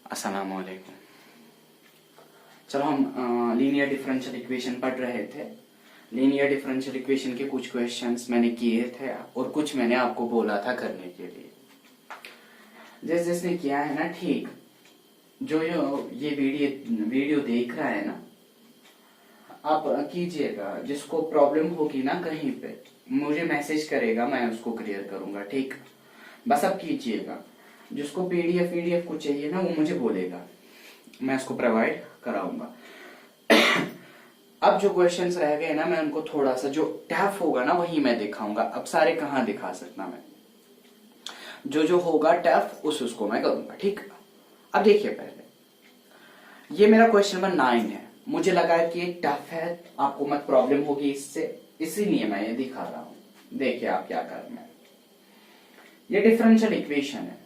अस्सलामुअलैकुम। चलो हम लीनियर डिफरेंशियल इक्वेशन पढ़ रहे थे। लीनियर डिफरेंशियल इक्वेशन के कुछ क्वेश्चंस मैंने किए थे और कुछ मैंने आपको बोला था करने के लिए। जिसने किया है ना, ठीक, जो ये वीडियो देख रहा है ना, आप कीजिएगा। जिसको प्रॉब्लम होगी ना कहीं पे, मुझे मैसेज करेगा, मैं उसको क्लियर करूंगा। ठीक, बस आप कीजिएगा। जिसको पीडीएफ कुछ चाहिए ना, वो मुझे बोलेगा, मैं उसको प्रोवाइड कराऊंगा। अब जो क्वेश्चंस रह गए ना, मैं उनको थोड़ा सा जो टफ होगा ना वही मैं दिखाऊंगा। अब सारे कहाँ दिखा सकता मैं, जो होगा टफ उसको मैं करूंगा। ठीक, अब देखिए, पहले ये मेरा क्वेश्चन नंबर 9 है। मुझे लगा कि ये टफ है, आपको मत प्रॉब्लम होगी इससे, इसीलिए मैं ये दिखा रहा हूं। देखिए आप क्या करना है। ये डिफरेंशियल इक्वेशन है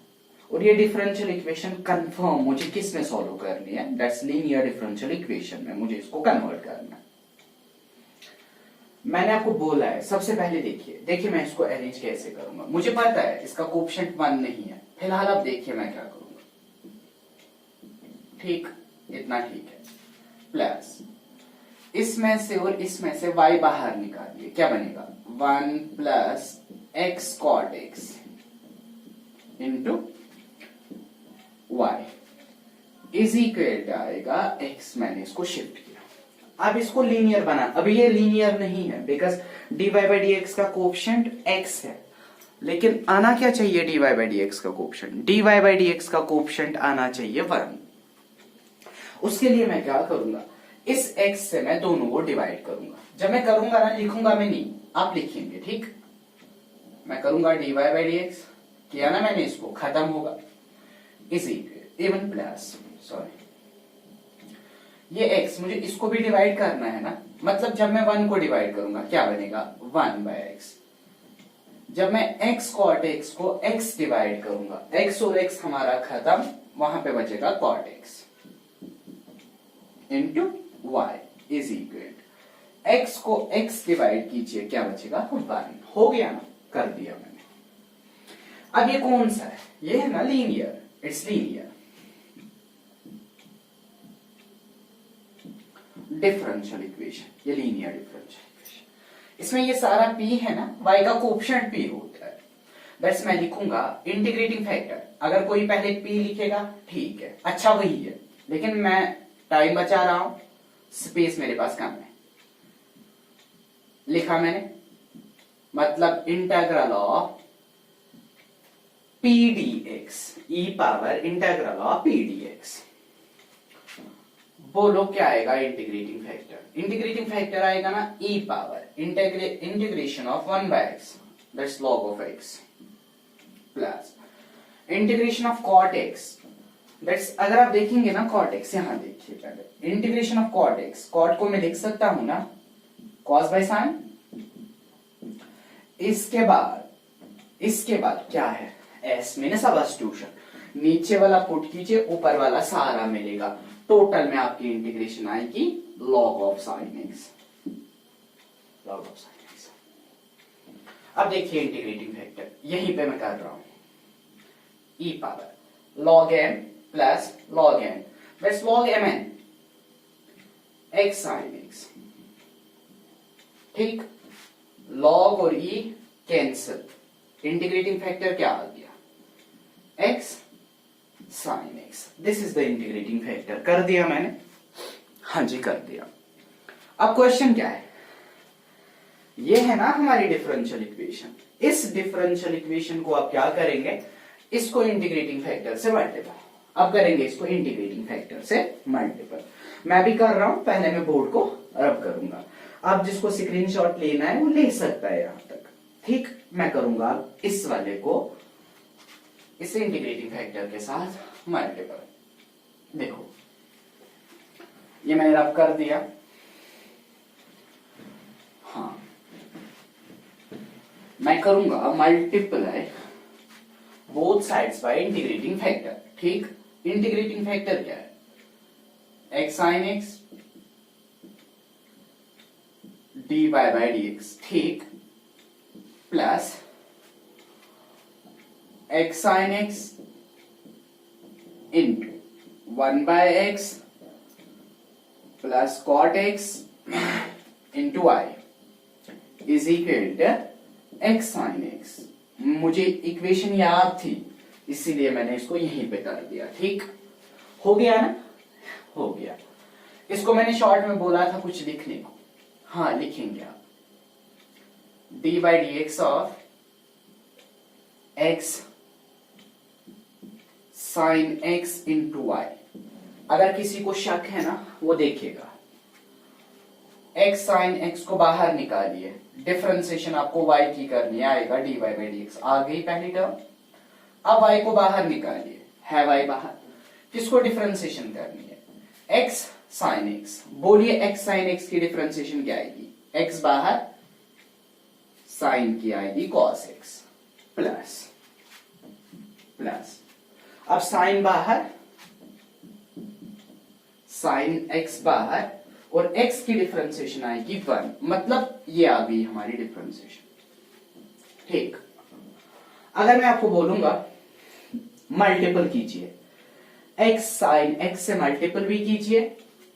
और ये डिफरेंशियल इक्वेशन कंफर्म मुझे किस में सॉल्व करनी है, दैट्स लीनियर डिफरेंशियल इक्वेशन में मुझे इसको कन्वर्ट करना है। मैंने आपको बोला है, सबसे पहले देखिए मैं इसको अरेंज कैसे करूंगा। मुझे पता है इसका कोएफिशिएंट 1 नहीं है। फिलहाल आप देखिए मैं क्या करूंगा। ठीक, इतना ठीक है। प्लस इसमें से और इसमें से y बाहर निकालिए, क्या बनेगा 1 plus x cot x into y is equal आएगा x। मैंने इसको शिफ्ट किया। अब इसको लीनियर बना। अभी ये लीनियर नहीं है because dy by d x का कोएफिशिएंट x है, लेकिन आना क्या चाहिए dy बाई डी एक्स का coefficient? dy by d x का कोएफिशिएंट आना चाहिए 1। उसके लिए मैं क्या करूंगा, इस x से मैं दोनों को डिवाइड करूंगा। जब मैं करूंगा ना, लिखूंगा मैं नहीं, आप लिखेंगे। ठीक, मैं करूंगा dy बाई डी एक्स, किया ना मैंने, इसको खत्म होगा इज इवन प्लस, सॉरी, ये x मुझे इसको भी डिवाइड करना है ना। मतलब जब मैं 1 को डिवाइड करूंगा क्या बनेगा 1 बाई एक्स। जब मैं x cot x को x डिवाइड करूंगा, x और x हमारा खत्म, वहां पे बचेगा cot x into y is equal x को x डिवाइड कीजिए, क्या बचेगा 1। हो गया ना, कर दिया मैंने। अब ये कौन सा है? ये है ना linear, it's linear differential equation. ये लीनियर डिफरेंशियल इक्वेशन, इसमें ये सारा p है ना, y का कोएफिशिएंट p होता है। दैट्स मैं लिखूंगा इंटीग्रेटिंग फैक्टर। अगर कोई पहले p लिखेगा ठीक है, अच्छा वही है, लेकिन मैं टाइम बचा रहा हूं, स्पेस मेरे पास कम है। लिखा मैंने, मतलब integral of p d x, e power integral of p d x. बोलो क्या आएगा इंटीग्रेटिंग फैक्टर? इंटीग्रेटिंग फैक्टर आएगा ना e power integration of 1 by x, that's log of x, plus integration of cot x, that's, अगर आप देखेंगे ना cot x, यहां देखिए पहले integration of cot x, cot को मैं लिख सकता हूं ना cos बाय sin। इसके बाद क्या है, s मैंने सब्स्टिट्यूशन, नीचे वाला पुट कीजिए, ऊपर वाला सारा मिलेगा। टोटल में आपकी इंटीग्रेशन आएगी log of sin x, log of sin x। अब देखिए इंटीग्रेटिंग फैक्टर यहीं पे मैं कर रहा हूं, e power log m plus log n, that's log mn x sin x। ठीक, log और e कैंसिल, इंटीग्रेटिंग फैक्टर क्या आ गया x sin x। This is the integrating factor. कर दिया मैंने, हाँ जी कर दिया। अब क्वेश्चन क्या है, ये है ना हमारी डिफरेंशियल इक्वेशन। इस डिफरेंशियल इक्वेशन को आप क्या करेंगे, इसको इंटीग्रेटिंग फैक्टर से मल्टीपल। अब करेंगे इसको इंटीग्रेटिंग फैक्टर से मल्टीपल। मैं भी कर रहा हूं, पहले मैं बोर्ड को रब करूंगा। आप जिसको स्क्रीनशॉट लेना है वो ले सकता है यहां तक। ठीक, मैं करूंगा इस वाले को इस इंटीग्रेटिंग फैक्टर के साथ मल्टीपल। देखो ये मैंने रब कर दिया। हाँ, मैं करूंगा multiply both sides by integrating factor. ठीक, इंटीग्रेटिंग फैक्टर क्या है, x sin x dy by d x. ठीक, plus x sin x into 1/x plus cot x into I is equal to x sine x. मुझे equation याद थी इसीलिए मैंने इसको यहीं पे कर दिया। ठीक हो गया ना, हो गया। इसको मैंने शॉर्ट में बोला था कुछ लिखने को, हाँ लिखेंगे आप d by d x of x sine x into y. अगर किसी को शक है ना वो देखेगा, एक्स साइन एक्स को बाहर निकालिए, डिफरेंशिएशन आपको y की करनी आएगा dy बाई डी एक्स। आ गई पहली टर्म। अब y को बाहर निकालिए, है y बाहर, किसको डिफरेंशिएशन करनी है, x साइन x। बोलिए x साइन x की डिफरेंशिएशन क्या आएगी, x बाहर, साइन की आएगी cos x प्लस प्लस, अब साइन बाहर, साइन x बाहर, और x की डिफरेंशिएशन आएगी 1, मतलब ये आ गई हमारी डिफरेंशिएशन। ठीक, अगर मैं आपको बोलूंगा मल्टीपल कीजिए, x साइन x से मल्टीपल भी कीजिए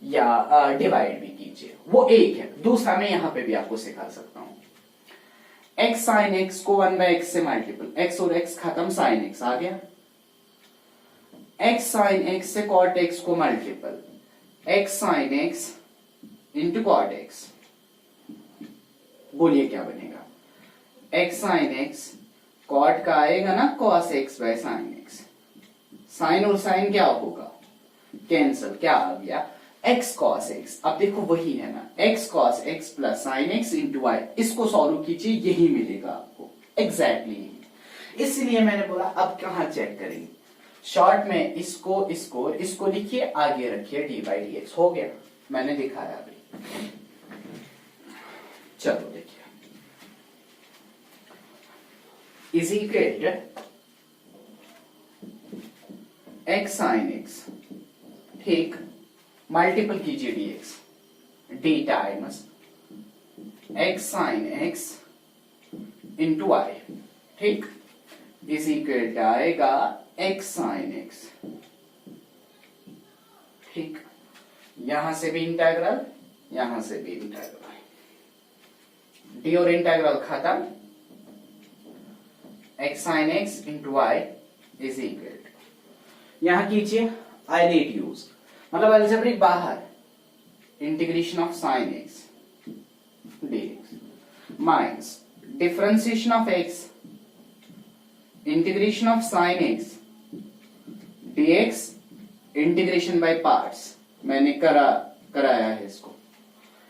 या डिवाइड भी कीजिए, वो एक है। दूसरा मैं यहां पे भी आपको सिखा सकता हूं, x साइन x को 1/x से मल्टीपल, x और x खत्म, साइन x आ गया, x साइन x से कॉट x को multiple, x sine x into cot x। बोलिए क्या बनेगा, x साइन x कॉट का आएगा ना cos x by sine x, sine और साइन क्या होगा, कैंसल, क्या आ गया x cos x। अब देखो वही है ना, x cos x plus sine x into y. इसको सॉल्व कीजिए, यही मिलेगा आपको एग्जैक्टली यही। इसलिए मैंने बोला अब कहां चेक करेंगे, शॉर्ट में इसको इसको इसको लिखिए, आगे रखिए डी बाई डी एक्स। हो गया, मैंने दिखाया अभी। चलो देखिए, is equal x sine x, ठीक, मल्टीपल कीजिए dx, d times x sine x into y, ठीक, इज इक्वल आएगा एक्स साइन एक्स। ठीक, यहां से भी इंटेग्रल, यहां से भी इंटेग्रल, डी और इंटेग्रल खत्म, x sine x into y is equal, यहां कीजिए आई नीड यूज, मतलब अलजेब्रिक बाहर, integration of sine x dx minus differentiation of x, integration of sine x dx, integration by parts. मैंने कराया है इसको,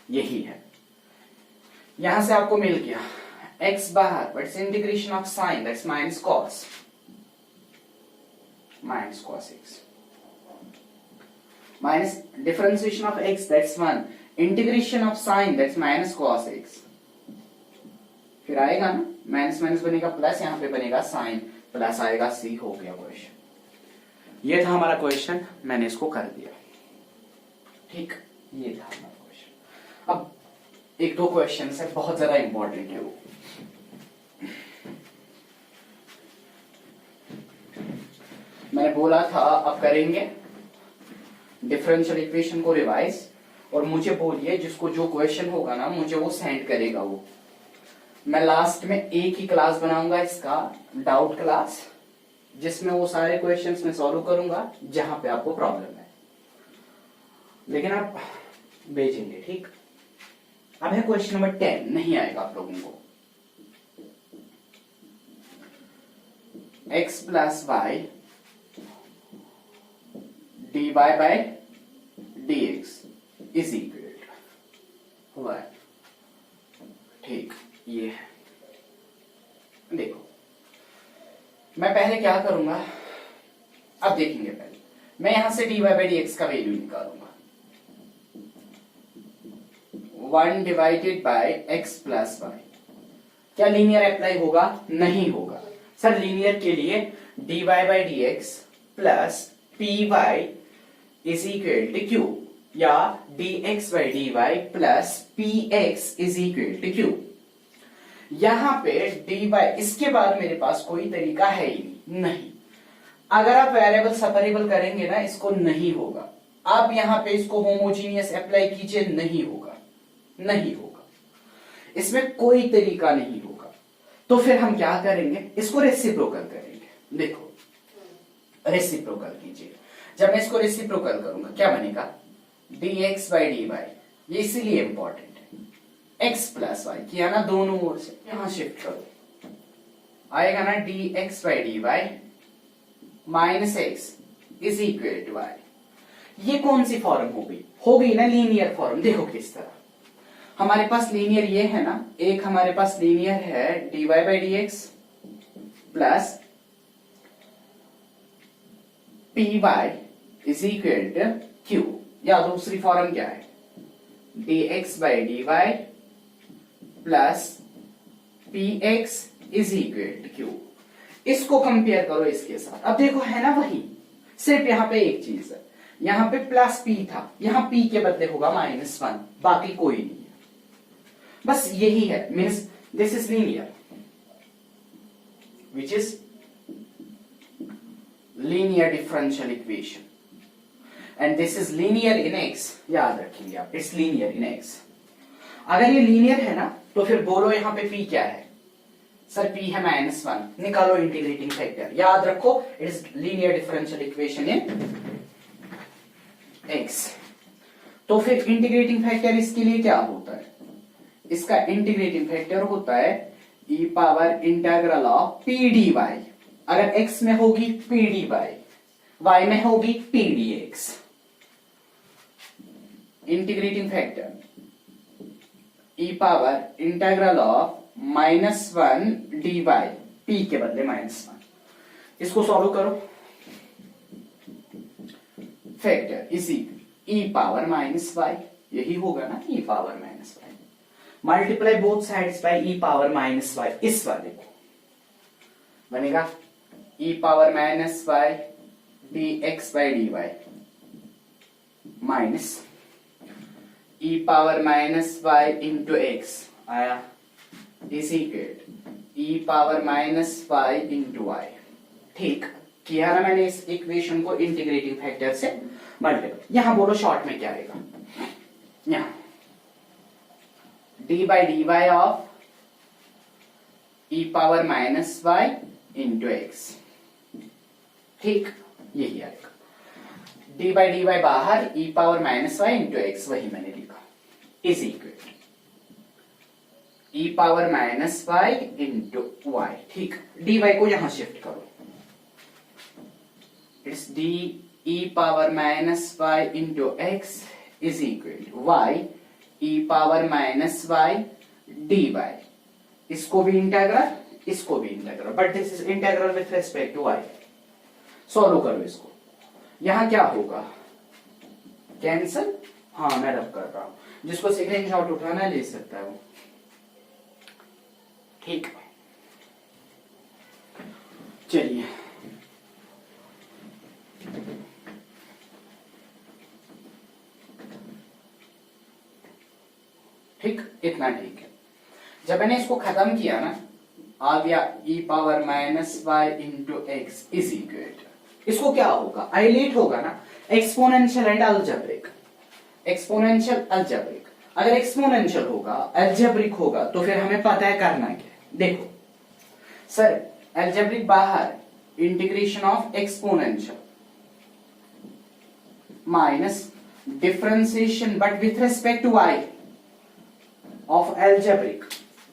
यही है। यहां से आपको मिल गया x बाहर, but integration of sign that's minus cos x minus differentiation of x that's 1, integration of sign that's minus cos x। फिर आएगा ना माइनस माइनस बनेगा प्लस, यहां पे बनेगा साइन, प्लस आएगा c। हो गया क्वेश्चन, ये था हमारा क्वेश्चन, मैंने इसको कर दिया। ठीक, ये था हमारा क्वेश्चन। अब एक दो क्वेश्चन है बहुत ज्यादा इंपॉर्टेंट है वो, मैंने बोला था अब करेंगे डिफरेंशियल इक्वेशन को रिवाइज, और मुझे बोलिए जिसको जो क्वेश्चन होगा ना मुझे वो सेंड करेगा। वो मैं लास्ट में एक ही क्लास बनाऊंगा इसका, डाउट क्लास, जिसमें वो सारे क्वेश्चंस मैं सॉल्व करूंगा जहां पे आपको प्रॉब्लम है, लेकिन आप भेजेंगे। ठीक, अब है क्वेश्चन नंबर 10, नहीं आएगा आप लोगों को। x plus y dy bye dx is equal हुआ है। ठीक, ये है। देखो मैं पहले क्या करूंगा, अब देखेंगे। पहले मैं यहां से dy बाय dx का वैल्यू निकालूंगा, 1 divided by x plus y. क्या लीनियर अप्लाई होगा? नहीं होगा सर। लीनियर के लिए dy bye dx plus py is equal to q, या dx by dy plus px is equal to q। यहां पे dy, इसके बाद मेरे पास कोई तरीका है ही नहीं। अगर आप वेरिएबल सेपरेबल करेंगे ना, इसको नहीं होगा। आप यहां पे इसको होमोजीनियस अप्लाई कीजिए, नहीं होगा, नहीं होगा, इसमें कोई तरीका नहीं होगा। तो फिर हम क्या करेंगे, इसको रेसिप्रोकल करेंगे। देखो रेसिप्रोकल कीजिए। जब मैं इसको रेसिप्रोकल करूंगा क्या बनेगा, dx by dy, ये इसीलिए इंपॉर्टेंट है। x प्लस वाई किया ना दोनों ओर से, यहां शिफ्ट करो, आएगा ना dx by dy minus x is equal to y। ये कौन सी फॉर्म हो गई ना लीनियर फॉर्म। देखो किस तरह हमारे पास लीनियर ये है ना, एक हमारे पास लीनियर है dy by dx plus py is equal to q, या दूसरी फॉर्म क्या है, dx by dy plus px is equal to q। इसको कंपेयर करो इसके साथ। अब देखो है ना वही, सिर्फ यहां पे एक चीज है, यहां पे प्लस p था, यहां p के बदले होगा -1, बाकी कोई नहीं है, बस यही है। Means this is linear which is linear differential equation and this is linear in x। याद रखेंगे आप, इट्स लीनियर इन x। अगर ये लीनियर है ना तो फिर बोलो यहां पे p क्या है, सर p है -1, निकालो इंटीग्रेटिंग फैक्टर। याद रखो it is linear differential equation in x। तो फिर इंटीग्रेटिंग फैक्टर इसके लिए क्या होता है, इसका इंटीग्रेटिंग फैक्टर होता है e power integral of p dy। अगर x में होगी p dy, y में होगी p dx। Integrating factor e power integral of -1 dy, p के बदले -1। इसको सॉल्व करो, फैक्टर इसी e पावर -y, यही होगा ना e power -y। Multiply both sides bye e power -y, इस वाले को बनेगा e power -y dx by dy minus e power -y into x आया is equal e power -y into y। ठीक किया ना मैंने इस इक्वेशन को इंटीग्रेटिंग फैक्टर से मल्टीप्लाई। यहां बोलो शॉर्ट में क्या आएगा, यहां d by dy of e power -y into x। ठीक यही आएगा, d by dy बाहर, e power -y into x, वही मैंने लिखा, is equal e power -y into y। ठीक dy को यहां शिफ्ट करो, it's d e power -y into x is equal y e power -y dy। इसको भी इंटीग्रल, इसको भी integral, but this is integral with respect to y। Solve करो इसको, यहां क्या होगा, कैंसल। हाँ मैं रब कर रहा हूं, जिसको स्क्रीनशॉट उठाना ले सकता है वो। ठीक चलिए ठीक, इतना ठीक है। जब मैंने इसको खत्म किया ना, आ गया e power -y into x is equal. इसको क्या होगा, आइलेट होगा ना, exponential and algebraic. Exponential algebraic, अगर एक्सपोनेंशियल होगा अलजेब्रिक होगा तो फिर हमें पता है करना क्या। देखो सर अलजेब्रिक बाहर, integration of exponential minus differentiation but with respect to y of algebraic.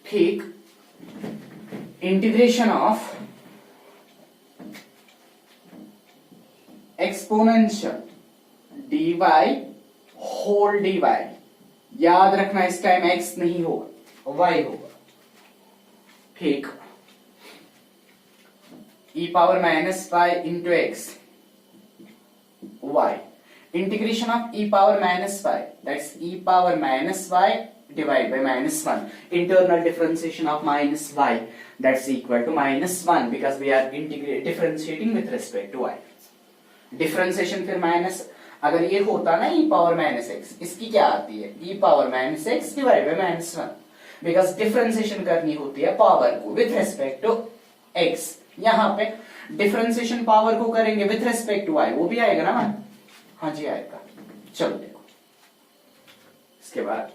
ठीक integration of exponential dy whole dy। याद रखना इस टाइम x नहीं होगा y होगा। ठीक e power -y into x y integration of e power -y that's e power -y divided by -1 internal differentiation of -y that's equal to -1 because we are differentiating with respect to y। Differentiation फिर minus, अगर ये होता ना e power -x, इसकी क्या आती है e power -x divide by -1 because differentiation करनी होती है पावर को विथ रेस्पेक्ट टू x। यहां पे डिफरेंशिएशन पावर को करेंगे विथ रेस्पेक्ट टू y, वो भी आएगा ना मैम? हाँ जी आएगा। चलो देखो, इसके बाद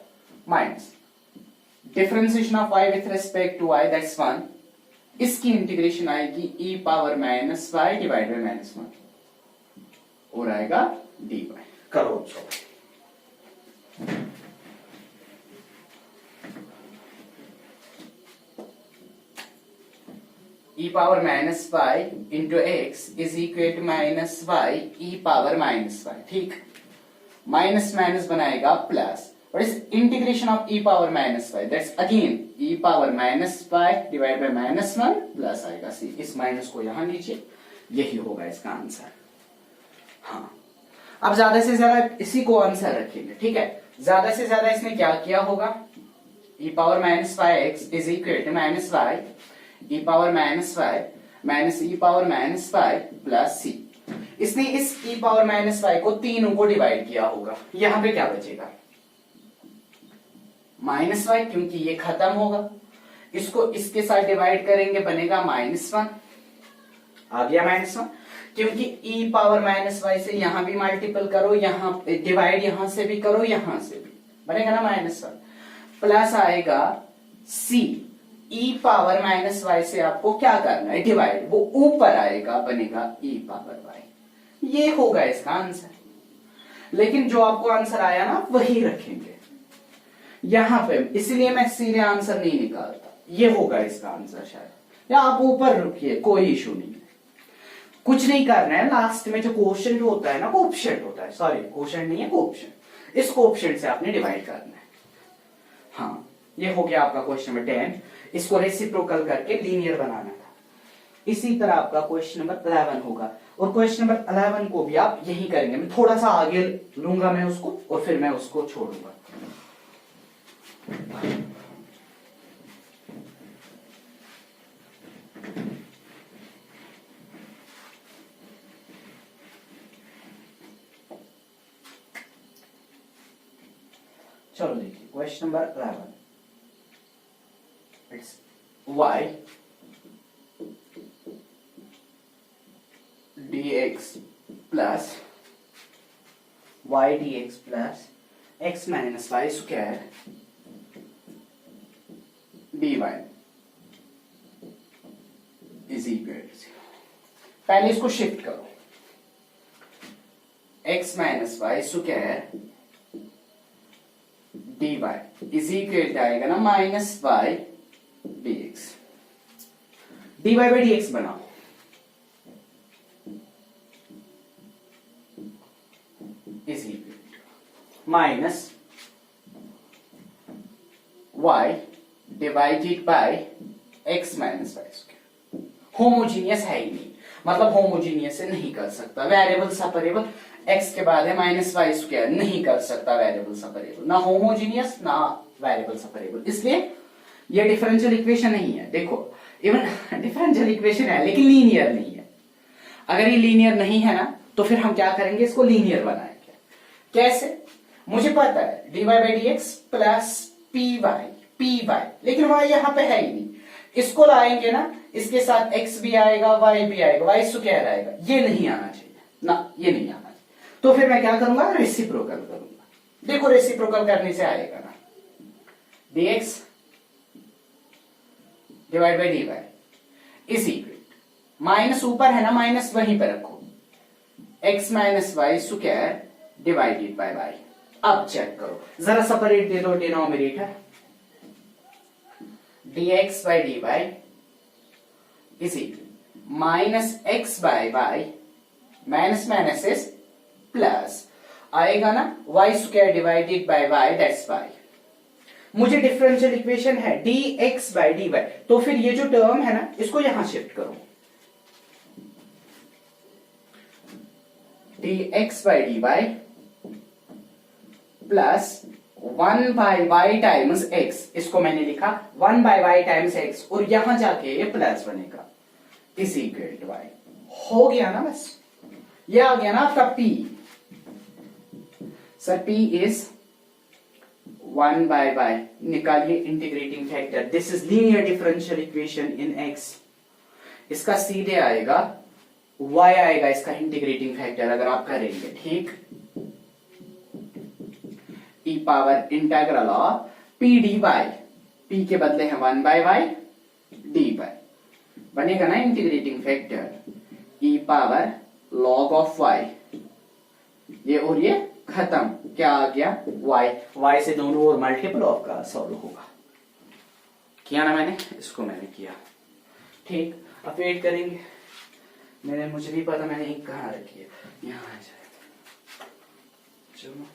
minus differentiation of y with respect to y, that's 1, इसकी इंटीग्रेशन आएगी e power minus y divide by minus 1 और आएगा dy। करो चलो, e power minus y into x is equal to minus y e power minus y, ठीक। Minus minus बनाएगा plus, और इस integration of e power minus y, that's again e power minus y divide by minus 1 plus आएगा c। इस minus को यहां लीजिए, यही होगा इसका आंसर। हाँ, अब ज्यादा से ज्यादा इसी को आंसर रखेंगे, ठीक है। ज्यादा से ज्यादा इसमें क्या किया होगा, e power minus y x is equal to minus y e power minus y minus e power minus y plus c। इसने इस e पावर माइनस y को तीनों को डिवाइड किया होगा, यहां पे क्या बचेगा, माइनस y, क्योंकि ये खत्म होगा। इसको इसके साथ डिवाइड करेंगे, बनेगा माइनस 1, आ गया माइनस 1, क्योंकि e पावर माइनस y से यहां भी मल्टीपल करो, यहां डिवाइड यहां से भी करो, यहां से भी बनेगा ना माइनस 1, प्लस आएगा c। e power minus y से आपको क्या करना है, डिवाइड, वो ऊपर आएगा, बनेगा e पावर y। ये होगा इसका आंसर। लेकिन जो आपको आंसर आया ना वही रखेंगे यहां पे, इसलिए मैं सीधे आंसर नहीं निकालता। ये होगा इसका आंसर शायद, या आप ऊपर रुकिए, कोई इशू नहीं है, कुछ नहीं करना है। लास्ट में जो कोएफिशिएंट होता है ना, कोएफिशिएंट होता है, सॉरी कोएफिशिएंट नहीं है, कोएफिशिएंट, इस कोएफिशिएंट से आपने डिवाइड करना है। हाँ, ये हो गया आपका क्वेश्चन नंबर 10। इसको रेसिप्रोकल करके लीनियर बनाना था। इसी तरह आपका क्वेश्चन नंबर 11 होगा, और क्वेश्चन नंबर 11 को भी आप यही करेंगे। मैं थोड़ा सा आगे लूंगा मैं उसको, और फिर मैं उसको छोड़ूंगा। चलो देखिए question number 11, it's y dx plus y dx plus x minus y square dy is equal to 0। पहले इसको शिफ्ट करो, x minus y square dy is equal to आएगा ना minus y dx। dy by dx बनाओ, is equal minus y divided by x minus y square. Homogeneous है ही नहीं, मतलब होमोजीनियस से नहीं कर सकता। वेरिएबल सेपरेबल x के बाद है माइनस वाई स्क्वायर, नहीं कर सकता वेरिएबल सेपरेबल, ना होमोजीनियस ना वेरिएबल सेपरेबल, इसलिए ये डिफरेंशियल इक्वेशन नहीं है। देखो इवन डिफरेंशियल इक्वेशन है लेकिन लीनियर नहीं है। अगर ये लीनियर नहीं है ना तो फिर हम क्या करेंगे, इसको लीनियर बनाएंगे। कैसे, मुझे पता है dy by d x plus p y, लेकिन y यहां पे है ही नहीं। इसको लाएंगे ना, इसके साथ x भी आएगा, y भी आएगा, y स्क्वायर आएगा, ये नहीं आना चाहिए ना, ये नहीं आना चाहिए। तो फिर मैं क्या करूंगा, रेसिप्रोकल करूंगा। देखो रेसिप्रोकल करने से आएगा ना, dx divide by dy is equal, minus ऊपर है ना, माइनस वहीं पर रखो, x minus y square divided by y। अब चेक करो, जरा सेपरेट दे दो denominator, dx by dy is equal minus x by y, minus minus is plus आएगा ना, y स्क्वायर divided by y, that's y। मुझे डिफरेंशियल इक्वेशन है dx by dy, तो फिर ये जो टर्म है ना इसको यहां शिफ्ट करो, dx by dy plus 1 by y times x, इसको मैंने लिखा 1 बाय y टाइम्स x, और यहां जाके ये प्लस बनेगा, इज इक्वल टू y। हो गया ना, बस ये आ गया ना आपका p। Sir p is 1 by y, निकालिए integrating factor, this is linear differential equation in x। इसका सीधे आएगा y आएगा इसका इंटीग्रेटिंग फैक्टर अगर आप करेंगे, ठीक। e power integral of p dy, p के बदले है 1/y dy, बनेगा ना integrating factor e power log of y, ये और ये खत्म, क्या आ गया y से दोनों और मल्टीपल ऑफ का सॉल्व होगा। किया ना मैंने, इसको मैंने किया, ठीक। अब वेट करेंगे, मुझे भी पता मैंने एक कहाँ रखी है, यहाँ आ जाए, चलो।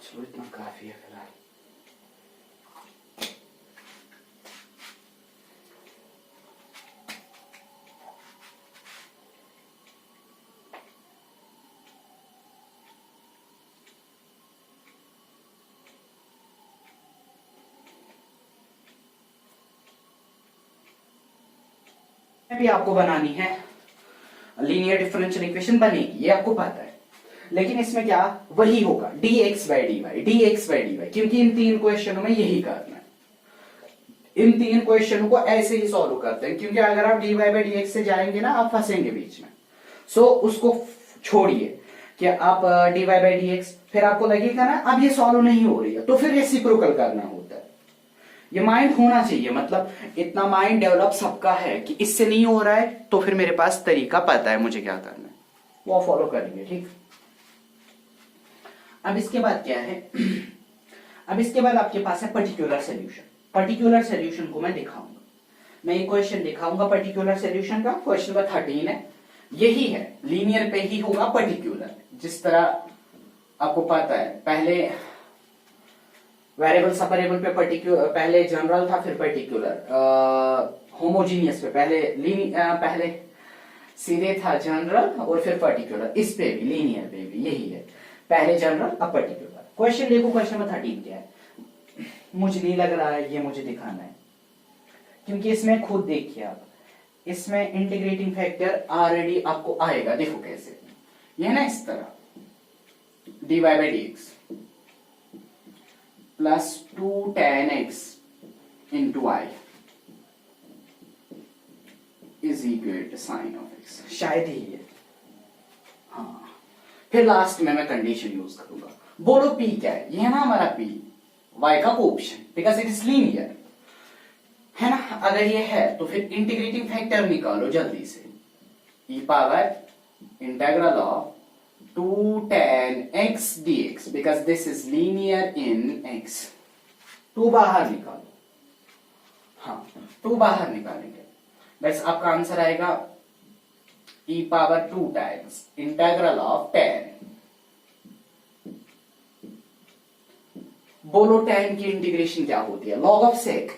चलो इतना काफी है फिलहाल। भी आपको बनानी है, लीनियर डिफरेंशियल इक्वेशन बनेगी, ये आपको पता है, लेकिन इसमें क्या वही होगा dx by dy, क्योंकि इन तीन क्वेश्चनों में यही करना है। इन तीन क्वेश्चनों को ऐसे ही सॉल्व करते हैं, क्योंकि अगर आप dy by dx से जाएंगे ना आप फंसेंगे बीच में। सो उसको छोड़िए कि आप dy by dx, फिर आपको लगेगा ना अब ये सॉल्व नहीं हो रही है, तो फिर रेसिप्रोकल करना होता है। ये माइंड होना चाहिए, मतलब इतना माइंड डेवलप सबका है कि इससे नहीं हो रहा है तो फिर मेरे पास तरीका पता है मुझे क्या करना है, वो फॉलो करेंगे, ठीक। अब इसके बाद क्या है, अब इसके बाद आपके पास है पर्टिकुलर सॉल्यूशन। पर्टिकुलर सॉल्यूशन को मैं दिखाऊंगा, मैं एक क्वेश्चन दिखाऊंगा पर्टिकुलर सॉल्यूशन का, क्वेश्चन नंबर 13 है, यही है, लीनियर पे ही होगा पर्टिकुलर। जिस तरह आपको पता है पहले वेरिएबल सेपरेबल पे पर्टिकुलर, पहले जनरल था फिर पर्टिकुलर, होमोजीनियस पे पहले सीधे था जनरल और फिर पर्टिकुलर, इस पे भी लीनियर पे भी यही है, पहले जनरल अब पर्टिकुलर। क्वेश्चन देखो, क्वेश्चन नंबर 13 क्या है, मुझे नहीं लग रहा है ये मुझे दिखाना है, क्योंकि इसमें खुद देखिए आप, इसमें इंटीग्रेटिंग फैक्टर ऑलरेडी आपको आएगा, देखो कैसे, ये ना इस तरह dy by dx plus 2 tan x into i is equal to sine of x, शायद ही है, हाँ। फिर लास्ट में मैं कंडीशन यूज करूंगा, बोलो p क्या है, ये है ना हमारा p, y का coefficient, because it is linear, है ना। अगर ये है तो फिर इंटीग्रेटिंग फैक्टर निकालो जल्दी से, e power integral of 2 tan x dx, because this is linear in x, 2 बाहर निकालो, हाँ 2 बाहर निकालेंगे, बस आपका आंसर आएगा e power 2 times integral of tan, बोलो tan की इंटीग्रेशन क्या होती है, log of sec,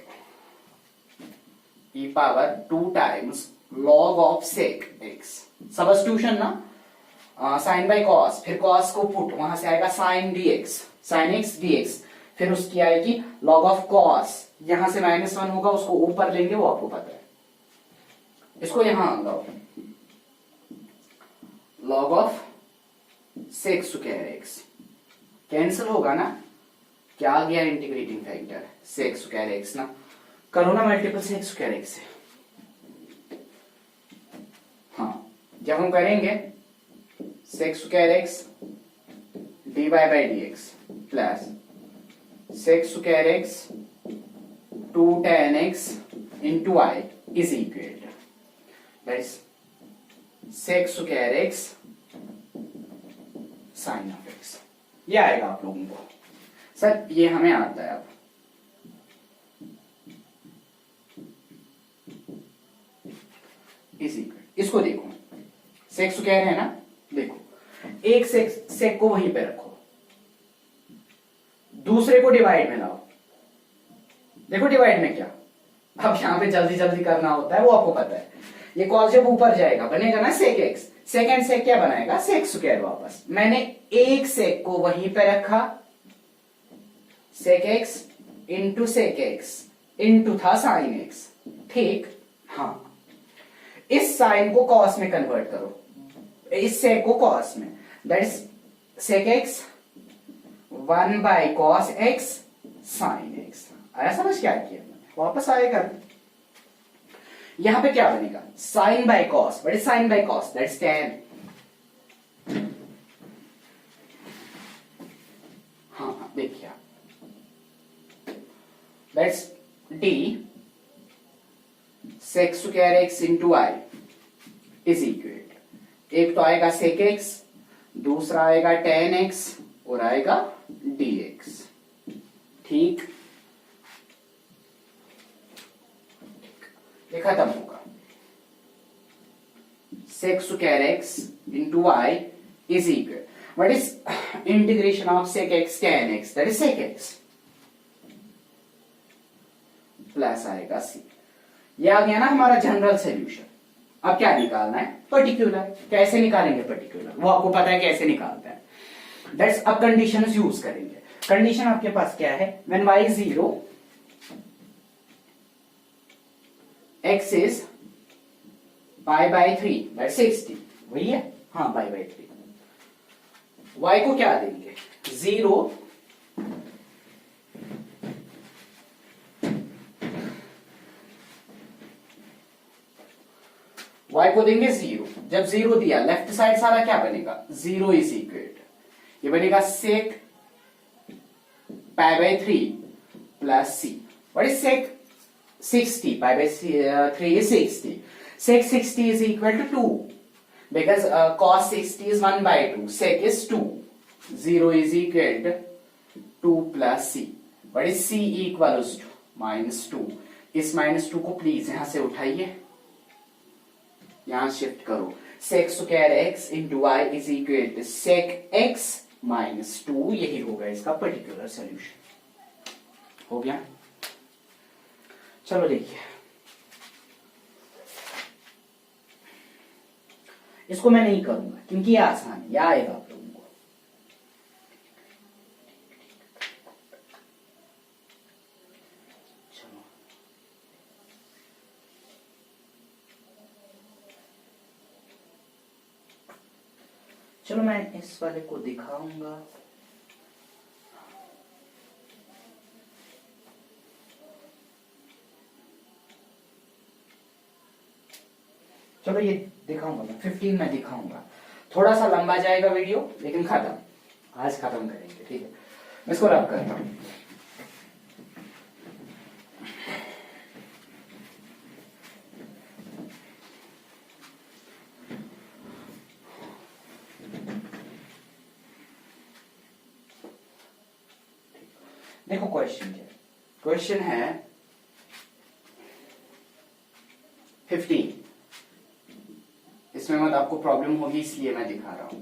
e power 2 times log of sec x, substitution ना, साइन बाई कॉस, फिर कॉस को पुट, वहां से आएगा sine dx, sine x dx, फिर उसकी आएगी log ऑफ कॉस, यहां से -1 होगा उसको ऊपर लेंगे, वो आपको पता है, इसको यहां लगाओ, log of sec square x, cancel होगा ना, क्या आ गया integrating factor sec square x ना, करो ना मल्टीपल sec स्क्वायर x से, हाँ जब हम करेंगे sec square x dy by dx plus sec square x 2 tan x into i is equal to, that is sec square x sin of x, ये आएगा आप लोगों को, सर ये हमें आता है। अब इस इक्वल, इसको देखो, sec स्क्वायर है ना, देखो एक सेक को वहीं पे रखो, दूसरे को डिवाइड में लाओ, देखो डिवाइड में क्या, अब यहां पे जल्दी जल्दी करना होता है वो आपको पता है, ये कॉल जब ऊपर जाएगा बनेगा ना सेक एक्स, सेकेंड सेक क्या बनाएगा सेक स्क्वायर, वापस मैंने एक सेक को वहीं पे रखा sec x into sec x into था साइन एक्स, ठीक। हाँ, इस साइन को कॉस में कन्वर्ट करो, इस सेक को कॉस में, that is sec x 1 by cos x sine x. आया समझ क्या किया, वापस आएगा। यहां पे क्या बनेगा, sine by cos, what is sine by cos, that's tan. हाँ देखिए, that's d sec square x into I is equal, एक तो आएगा सेक एक्स, दूसरा आएगा टेन एक्स और आएगा dx, ठीक। ये खत्म होगा, sec square x into I is equal, what is integration of sec x tan x, that is sec x, plus आएगा सी। ये आ गया ना हमारा जनरल सॉल्यूशन। अब क्या निकालना है, पर्टिकुलर। कैसे निकालेंगे पर्टिकुलर, वो आपको पता है कैसे निकालते हैं। दैट्स अब कंडीशंस यूज करेंगे। कंडीशन आपके पास क्या है, when y is 0 x is pi by 3 that's 60, वही है। हाँ, pi by 3। y को क्या देंगे, 0 y को देंगे 0। जब 0 दिया, लेफ्ट साइड सारा क्या बनेगा, 0 इज इक्वल, ये बनेगा sec pi by 3 plus c. What is sec 60, pi by 3 is 60, sec 60 is equal to 2 because cos 60 is 1 by 2, sec is 2, 0 is equal to 2 plus c। what is c equals to -2। इस -2 को please यहां से उठाइए, यहां shift करो, sec square x into y is equal to sec x -2, यही होगा इसका पर्टिकुलर सॉल्यूशन। हो गया, चलो देखिए, इसको मैं नहीं करूंगा क्योंकि ये आसान है, यह आएगा आप लोगों को। चलो चलो मैं इस वाले को दिखाऊंगा। चलो ये दिखाऊंगा मैं, 15 में दिखाऊंगा। थोड़ा सा लंबा जाएगा वीडियो, लेकिन खत्म, आज खत्म करेंगे, ठीक है। मैं इसको रब करता हूं। देखो क्वेश्चन क्या है, क्वेश्चन है 15। इसमें मत आपको प्रॉब्लम होगी इसलिए मैं दिखा रहा हूं।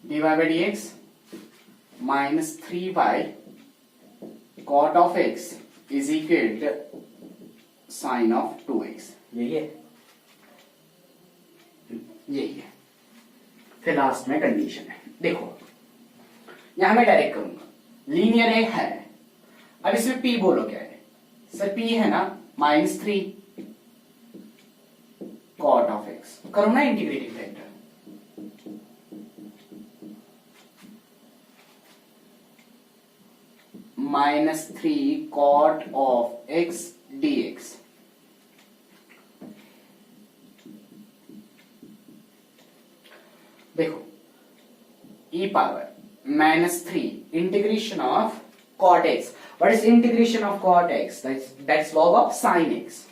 dy by dx minus 3 by cot of x is equal to sine of 2x, यही है, यही है। फिर लास्ट में कंडीशन है, देखो यहां मैं डायरेक्ट करूंगा, लीनियर है। अब इसमें p बोलो क्या है, सर p है ना -3 cot ऑफ x, करो ना integrating factor, -3 cot of x dx। देखो e power -3 integration of cot x। What is integration of cot x, that's log of sin x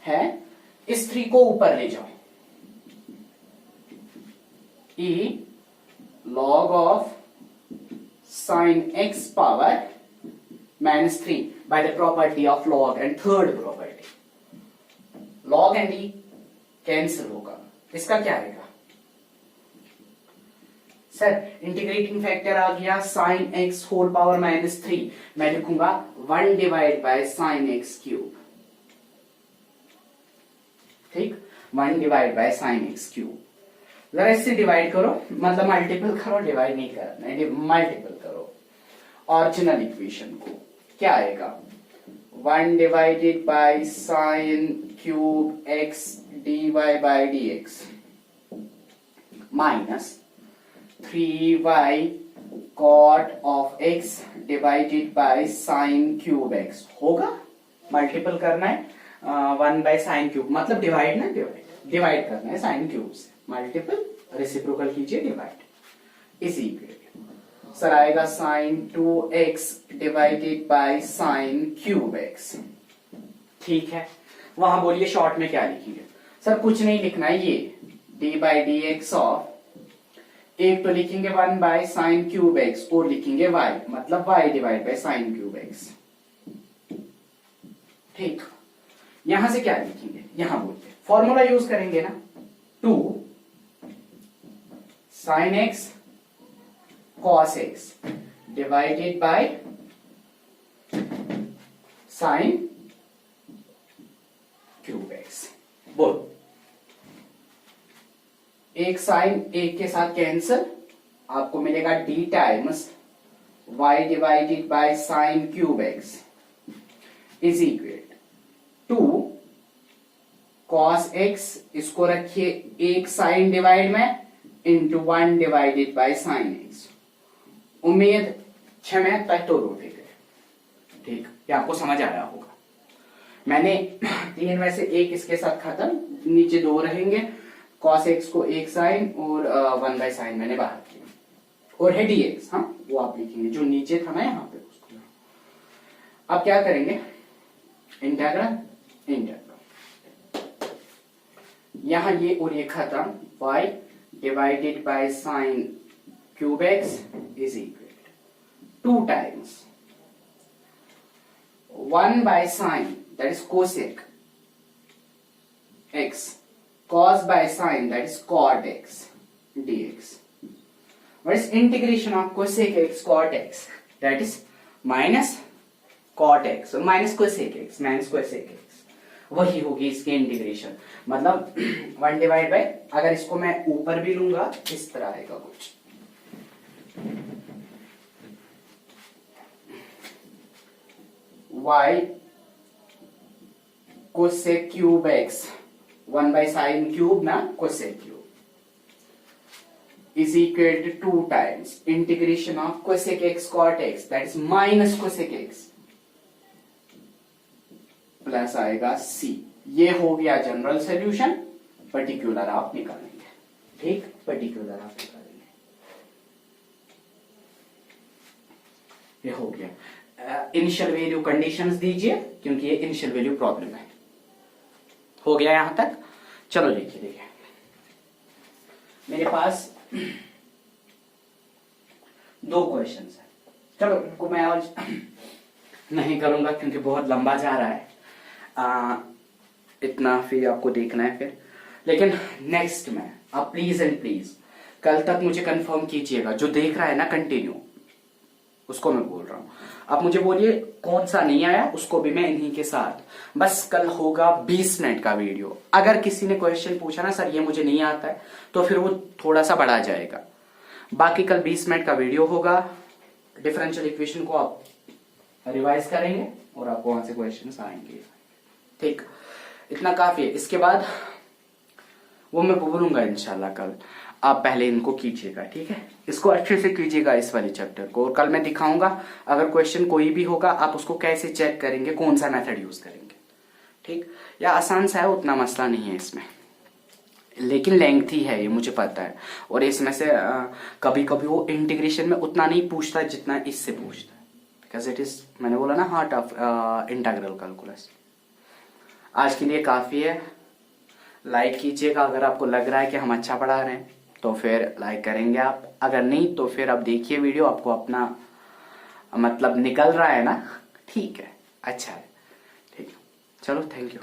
है। इस 3 को ऊपर ले जाओ, e log of sin x power -3 by the property of log and third property, log and e cancel होगा। इसका क्या आएगा सर, इंटीग्रेटिंग फैक्टर आ गया sin x होल पावर -3, मैं लिखूंगा 1 divide by sin x cube, ठीक, 1 divide by sin x cube. जरा इससे डिवाइड करो, मतलब मल्टीपल करो, डिवाइड नहीं करना, मल्टीपल करो ओरिजिनल इक्वेशन को। क्या आएगा? 1 divided by sine cube x dy by dx minus 3y cot of x divided by sine cube x होगा। मल्टीपल करना है 1 बाई साइन क्यूब, मतलब डिवाइड ना, डिवाइड करना है साइन क्यूब से। मल्टीपल रेसिप्रोकल कीजिए, डिवाइड इज इक्वल सर आएगा sine 2x divided by sine cube x। ठीक है, वहां बोलिए शॉर्ट में क्या लिखेंगे? सर कुछ नहीं लिखना है, ये d by d x of, एक तो लिखेंगे 1 बाय साइन क्यूब एक्स और लिखेंगे y, मतलब y divide by sine cube x. ठीक, यहां से क्या लिखेंगे? यहां बोलते फॉर्मूला यूज करेंगे ना, 2 sine x cos x divided by sine cube x. बोल, एक साइन एक के साथ कैंसल, आपको मिलेगा d times y divided by sine cube x is equal 2 cos x, इसको रखिए एक साइन डिवाइड में into 1 divided by sine x. उम्मीद क्षमा तो रूप है। ठीक, ये आपको समझ आ रहा होगा। मैंने 3 में से एक इसके साथ खत्म, नीचे 2 रहेंगे, cos x को एक साइन और 1 बाय साइन मैंने बाहर किया और है dx। हाँ, वो आप लिखेंगे जो नीचे था ना यहाँ पे उसको। अब क्या करेंगे? इंटीग्रल यहां ये और ये खत्म, y divided by sine cube x is equal 2 times 1 by sine that is cosec x cos by sine that is cot x dx. What is integration of cosec x cot x? That is minus cot x और minus cosec x minus cosec x, वही होगी इसकी integration. मतलब 1 divide by, अगर इसको मैं ऊपर भी लूंगा इस तरह आएगा कुछ, y cosec cube x 1 by sin cube ना cosec cube is equal to 2 times integration of cosec x cot x that is minus cosec x plus आएगा c। ये हो गया जनरल सॉल्यूशन, पर्टिकुलर आप निकालेंगे। ठीक, पर्टिकुलर आप निकालेंगे, ये हो गया। इनिशियल वैल्यू कंडीशंस दीजिए क्योंकि ये इनिशियल वैल्यू प्रॉब्लम है। हो गया यहां तक? चलो देखिए मेरे पास 2 क्वेश्चंस है। चलो इनको मैं आज नहीं करूंगा क्योंकि बहुत लंबा जा रहा है, इतना फिर आपको देखना है फिर। लेकिन नेक्स्ट में आप प्लीज एंड प्लीज कल तक मुझे कंफर्म कीजिएगा, जो देख रहा है ना कंटिन्यू, उसको मैं बोल रहा हूं, आप मुझे बोलिए कौन सा नहीं आया, उसको भी मैं इन्हीं के साथ। बस कल होगा 20 मिनट का वीडियो। अगर किसी ने क्वेश्चन पूछा ना सर ये मुझे नहीं आता है, तो फिर वो थोड़ा सा बढ़ा जाएगा। बाकी कल 20 मिनट का वीडियो होगा। डिफरेंशियल इक्वेशन को आप रिवाइज करेंगे और आपको वहां से क्वेश्चन आएंगे। ठीक, इतना काफी है। इसके बाद वो मैं बोलूंगा इंशाल्लाह कल। आप पहले इनको कीजिएगा, ठीक है, इसको अच्छे से कीजिएगा इस वाले चैप्टर को, और कल मैं दिखाऊंगा अगर क्वेश्चन कोई भी होगा आप उसको कैसे चेक करेंगे, कौन सा मेथड यूज करेंगे। ठीक, या आसान सा है, उतना मसला नहीं है इसमें, लेकिन लेंथी है ये मुझे पता है। और इसमें से कभी कभी वो इंटीग्रेशन में उतना नहीं पूछता जितना इससे पूछता है, बिकॉज इट इज, मैंने बोला ना, हार्ट ऑफ इंटीग्रल कैलकुलस। आज के लिए काफी है। लाइक कीजिएगा अगर आपको लग रहा है कि हम अच्छा पढ़ा रहे हैं, तो फिर लाइक करेंगे आप। अगर नहीं तो फिर आप देखिए वीडियो, आपको अपना मतलब निकल रहा है ना, ठीक है, अच्छा है, ठीक है। चलो, थैंक यू।